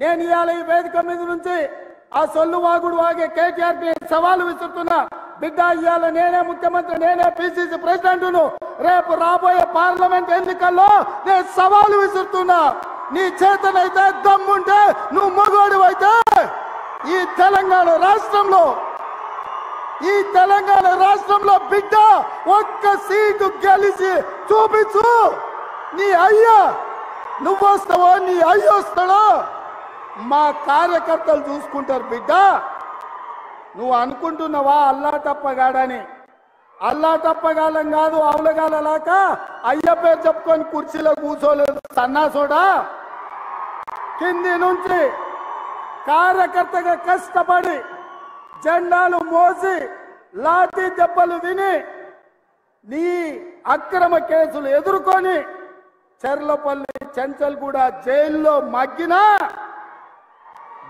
నేను ఇవాళ ఈ వేదిక మీద నుంచి ఆ సొల్లు వాగుడు వాగే కేటీఆర్ సవాలు విసురుతున్నా. బిడ్డ, ఇవాళ నేనే ముఖ్యమంత్రి, నేనే పిసిసి ప్రెసిడెంట్ను. రేపు రాబోయే పార్లమెంట్ ఎన్నికల్లో నేను సవాలు విసురుతున్నా. నీ చేతనైతే దమ్ముంటే, నువ్వు మగోడివైతే ఈ తెలంగాణ రాష్ట్రంలో బిడ్డ ఒక్క సీటు గెలిచి చూపించు. నీ అయ్యా నువ్వు వస్తావో, నీ అయ్య వస్తాడో మా కార్యకర్తలు చూసుకుంటారు. బిడ్డ, నువ్వు అనుకుంటున్నావా అల్లా తప్పగాడని? అల్లా తప్పగాలం కాదు, అవలగాలలాక అయ్య పేరు చెప్పుకొని కుర్చీలో కూర్చోలేదు సన్నాసోడా. కింది నుంచి కార్యకర్తగా కష్టపడి జెండాలు మోసి లాఠీ దెబ్బలు విని నీ అక్రమ కేసులు ఎదుర్కొని చెర్లపల్లి చెంచల్గూడ జైల్లో మగ్గినా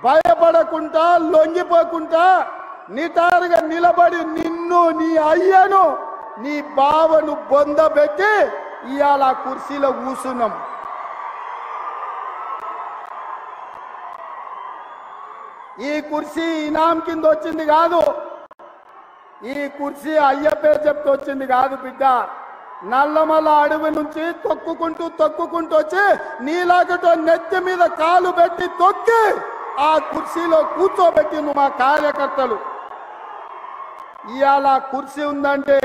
భయపడకుండా లొంగిపోకుండా నిటారుగా నిలబడి నిన్ను, నీ అయ్యను, నీ బావను బొందబెట్టి ఇవాళ కుర్చీలో కూర్చున్నాం. ఈ కుర్చీ ఇనాం కింద వచ్చింది కాదు, ఈ కుర్చీ అయ్య పేరు చెప్తూ వచ్చింది కాదు బిడ్డ. నల్లమల్ల అడవి నుంచి తొక్కుకుంటూ వచ్చి నీలాగటో నెత్తి మీద కాలు పెట్టి తొక్కి ఆ కుర్చీలో కూర్చోబెట్టింది మా కార్యకర్తలు. ఇవాళ కుర్చీ ఉందంటే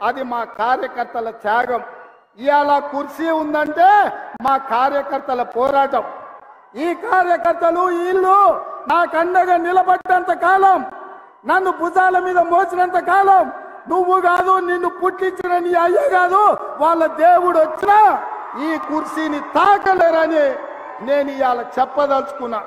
అది మా కార్యకర్తల త్యాగం. ఇవాళ కుర్చీ ఉందంటే మా కార్యకర్తల పోరాటం. ఈ కార్యకర్తలు వీళ్ళు నాకండగా నిలబడ్డంత కాలం, నన్ను భుజాల మీద మోసినంత కాలం, నువ్వు కాదు, నిన్ను పుట్టించిన నీ అయ్య కాదు, వాళ్ళ దేవుడు వచ్చినా ఈ కుర్చీని తాకలేరని నేను ఇవాళ చెప్పదలుచుకున్నా.